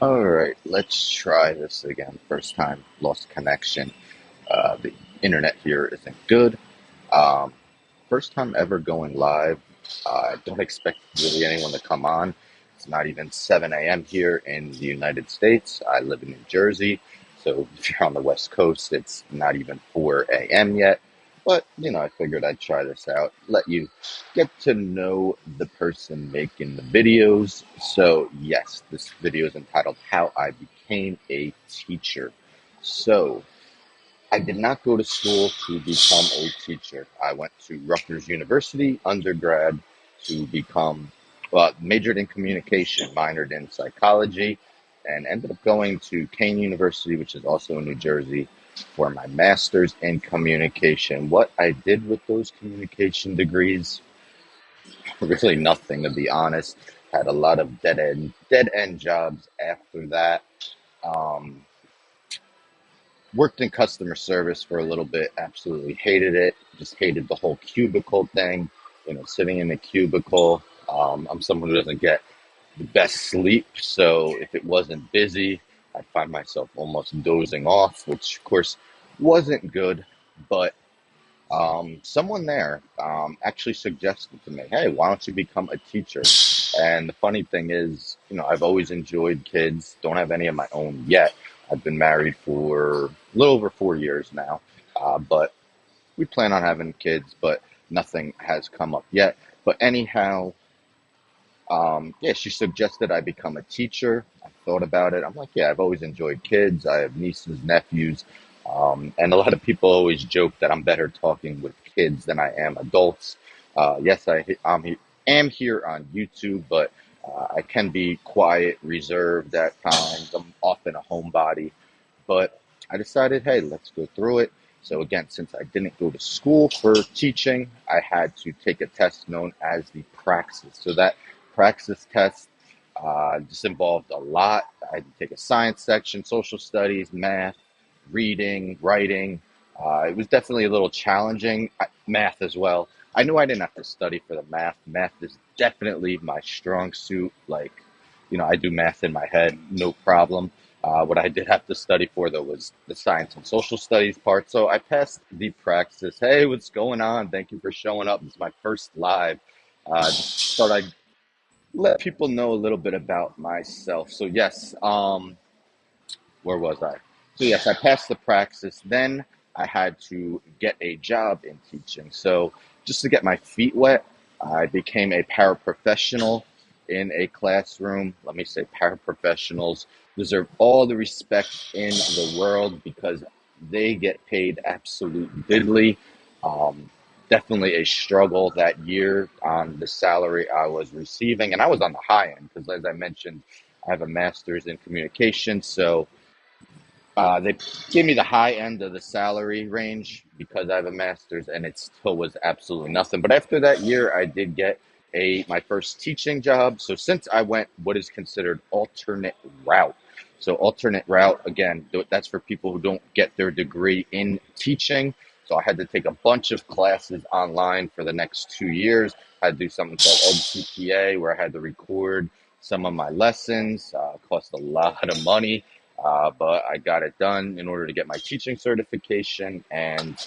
All right, let's try this again. First time, lost connection. The internet here isn't good. Um, First time ever going live. I don't expect really anyone to come on. It's not even 7 a.m. here in the United States. I live in New Jersey. So if you're on the West Coast, it's not even 4 a.m. yet. But, I figured I'd try this out, let you get to know the person making the videos. So, yes, this video is entitled How I Became a Teacher. So, I did not go to school to become a teacher. I went to Rutgers University undergrad to become, well, majored in communication, minored in psychology, and ended up going to Kane University, which is also in New Jersey, for my master's in communication. What I did with those communication degrees, really nothing, to be honest. Had a lot of dead end jobs after that. Um, Worked in customer service for a little bit, absolutely hated it, just hated the whole cubicle thing, sitting in a cubicle. I'm someone who doesn't get the best sleep, so if it wasn't busy, I'd find myself almost dozing off, which of course wasn't good, but someone there actually suggested to me, hey, why don't you become a teacher? And the funny thing is, I've always enjoyed kids, don't have any of my own yet. I've been married for a little over 4 years now, but we plan on having kids, but nothing has come up yet. But anyhow, yeah, she suggested I become a teacher. I thought about it. I'm like, yeah, I've always enjoyed kids. I have nieces, nephews, and a lot of people always joke that I'm better talking with kids than I am adults. Yes, am here on YouTube, but I can be quiet, reserved at times. I'm often a homebody, but I decided, hey, let's go through it. So again, since I didn't go to school for teaching, I had to take a test known as the Praxis. So that Praxis test just involved a lot. I had to take a science section, social studies, math, reading, writing. It was definitely a little challenging. Math as well. I knew I didn't have to study for the math. Math is definitely my strong suit. Like, I do math in my head, no problem. What I did have to study for, though, was the science and social studies part. So I passed the Praxis. Hey, what's going on? Thank you for showing up. This is my first live. Just thought I'd let people know a little bit about myself. So yes, where was I? So yes, I passed the Praxis. Then I had to get a job in teaching. So just to get my feet wet, I became a paraprofessional in a classroom. Let me say paraprofessionals deserve all the respect in the world because they get paid absolute diddly. Um, Definitely a struggle that year on the salary I was receiving. And I was on the high end because, as I mentioned, I have a master's in communication. So they gave me the high end of the salary range because I have a master's, and it still was absolutely nothing. But after that year, I did get my first teaching job. So since I went what is considered alternate route, so alternate route again, that's for people who don't get their degree in teaching. So I had to take a bunch of classes online for the next 2 years. I had to do something called EdCPA, where I had to record some of my lessons. Cost a lot of money, but I got it done in order to get my teaching certification. And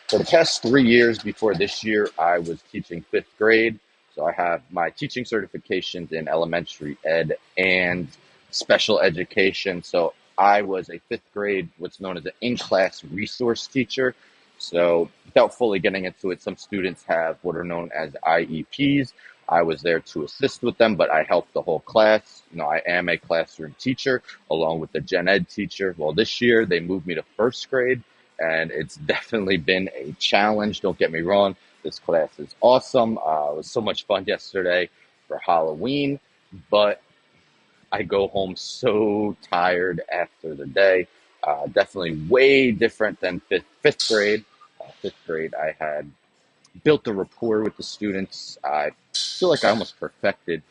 for the past 3 years before this year, I was teaching fifth grade. So I have my teaching certifications in elementary ed and special education. So I was a fifth grade, what's known as an in-class resource teacher. So without fully getting into it, some students have what are known as IEPs. I was there to assist with them, but I helped the whole class. I am a classroom teacher along with the gen ed teacher. Well, this year they moved me to first grade, and it's definitely been a challenge. Don't get me wrong. This class is awesome. It was so much fun yesterday for Halloween, but I go home so tired after the day. Definitely way different than fifth grade. Fifth grade, I had built a rapport with the students. I feel like I almost perfected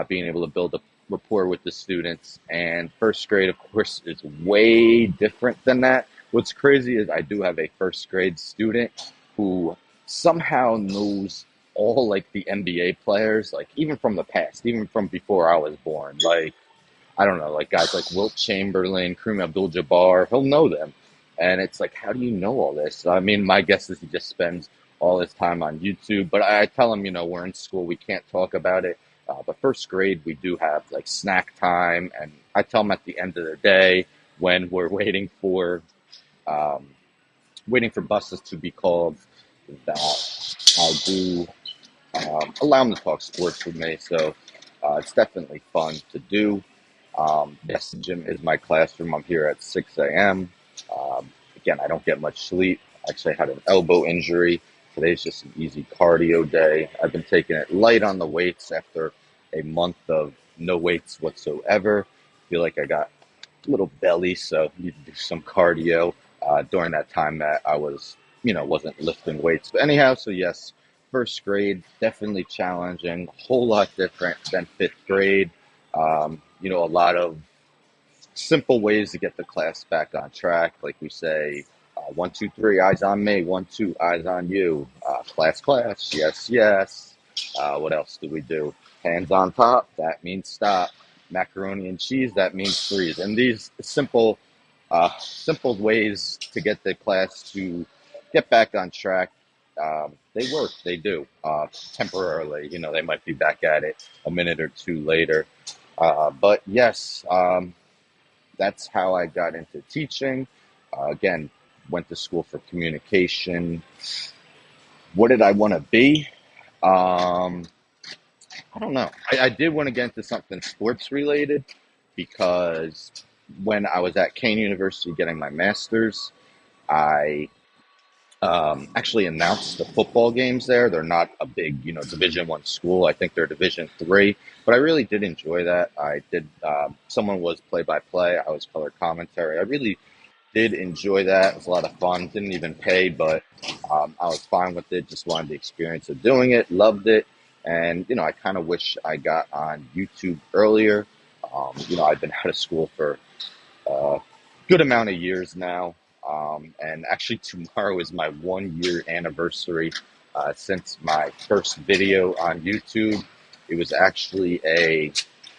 being able to build a rapport with the students. And first grade, of course, is way different than that. What's crazy is I do have a first grade student who somehow knows all like the NBA players, like even from the past, even from before I was born. Like I don't know, like guys like Wilt Chamberlain, Kareem Abdul-Jabbar, he'll know them. And it's like, how do you know all this? I mean, my guess is he just spends all his time on YouTube. But I tell him, we're in school, we can't talk about it. But first grade, we do have like snack time. And I tell him at the end of the day when we're um, waiting for buses to be called, that I do allow them to talk sports with me. So it's definitely fun to do. Yes, the gym is my classroom. I'm here at 6 a.m. Again, I don't get much sleep. Actually, I had an elbow injury. Today's just an easy cardio day. I've been taking it light on the weights after a month of no weights whatsoever. Feel like I got a little belly, so need to do some cardio during that time that I wasn't lifting weights. But anyhow, so yes, first grade, definitely challenging, a whole lot different than fifth grade. A lot of simple ways to get the class back on track. Like we say, 1, 2, 3, eyes on me. 1, 2, eyes on you. Class, yes, yes. What else do we do? Hands on top. That means stop. Macaroni and cheese. That means freeze. And these simple ways to get the class to get back on track. They work. They do temporarily. They might be back at it a minute or two later. But yes. That's how I got into teaching. Again, went to school for communication. What did I want to be? Um, I don't know. I did want to get into something sports related because when I was at Kane University getting my master's, I actually announced the football games there. They're not a big, Division One school. I think they're Division 3, but I really did enjoy that. I did. Someone was play by play. I was color commentary. I really did enjoy that. It was a lot of fun. Didn't even pay, but I was fine with it. Just wanted the experience of doing it. Loved it. And, I kind of wish I got on YouTube earlier. I've been out of school for a good amount of years now. And actually, tomorrow is my 1 year anniversary since my first video on YouTube. It was actually a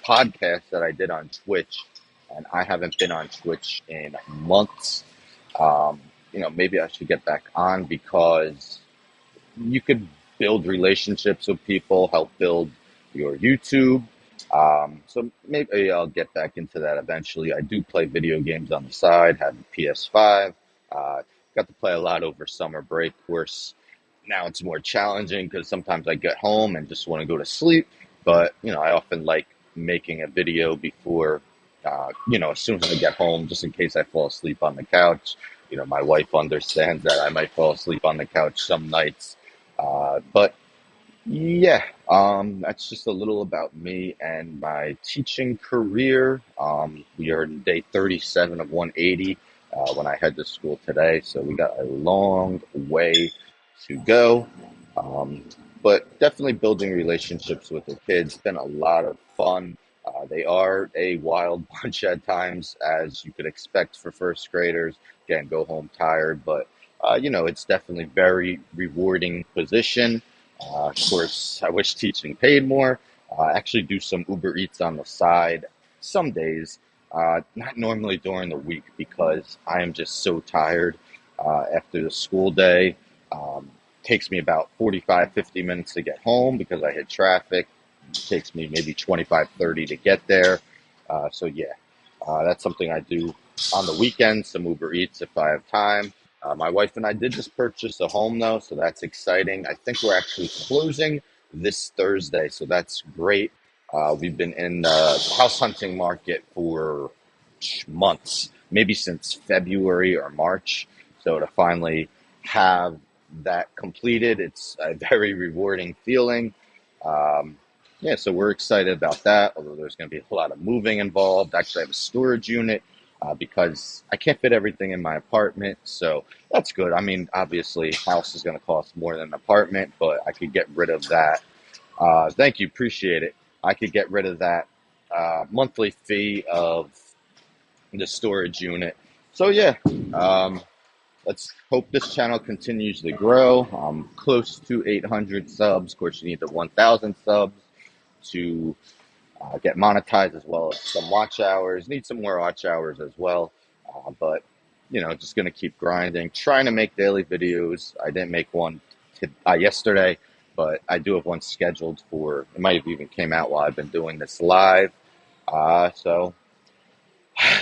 podcast that I did on Twitch, and I haven't been on Twitch in months. Maybe I should get back on because you could build relationships with people, help build your YouTube. So maybe I'll get back into that eventually. I do play video games on the side, have a PS5. Got to play a lot over summer break. Of course, now it's more challenging because sometimes I get home and just want to go to sleep. But, I often like making a video before, as soon as I get home, just in case I fall asleep on the couch. My wife understands that I might fall asleep on the couch some nights. But yeah, that's just a little about me and my teaching career. We are in day 37 of 180 when I head to school today, so we got a long way to go. Um, but definitely building relationships with the kids been a lot of fun. They are a wild bunch at times, as you could expect for first graders. Again, go home tired, but it's definitely very rewarding position. Of course, I wish teaching paid more. I actually do some Uber Eats on the side some days, not normally during the week because I am just so tired after the school day. Takes me about 45, 50 minutes to get home because I hit traffic. It takes me maybe 25, 30 to get there. So yeah, that's something I do on the weekends, some Uber Eats if I have time. My wife and I did just purchase a home though, so that's exciting. I think we're actually closing this Thursday, so that's great. We've been in the house hunting market for months, maybe since February or March. So to finally have that completed, it's a very rewarding feeling. Um, yeah, so we're excited about that, although there's going to be a lot of moving involved. Actually, I have a storage unit because I can't fit everything in my apartment. So that's good. I mean, obviously, house is going to cost more than an apartment, but I could get rid of that. Thank you. Appreciate it. I could get rid of that monthly fee of the storage unit. So, yeah, um, let's hope this channel continues to grow. I'm close to 800 subs. Of course, you need the 1,000 subs to get monetized as well as some watch hours. Need some more watch hours as well, but just gonna keep grinding, trying to make daily videos. I didn't make one yesterday, but I do have one scheduled for. It might have even came out while I've been doing this live. So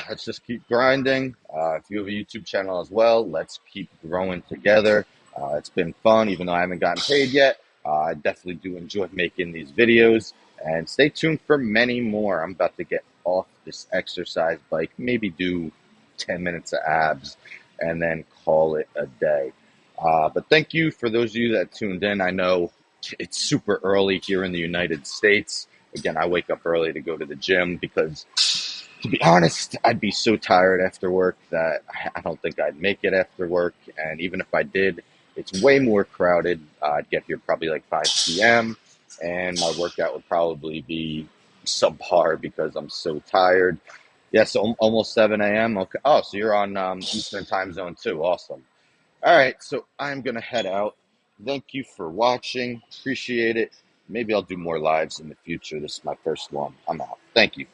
let's just keep grinding. If you have a YouTube channel as well, let's keep growing together. It's been fun, even though I haven't gotten paid yet. I definitely do enjoy making these videos. And stay tuned for many more. I'm about to get off this exercise bike, maybe do 10 minutes of abs, and then call it a day. But thank you for those of you that tuned in. I know it's super early here in the United States. Again, I wake up early to go to the gym because, to be honest, I'd be so tired after work that I don't think I'd make it after work. And even if I did, it's way more crowded. I'd get here probably like 5 p.m. and my workout would probably be subpar because I'm so tired. Yeah, so almost 7 a.m. Okay. Oh, so you're on Eastern time zone too. Awesome. All right, so I'm going to head out. Thank you for watching. Appreciate it. Maybe I'll do more lives in the future. This is my first one. I'm out. Thank you.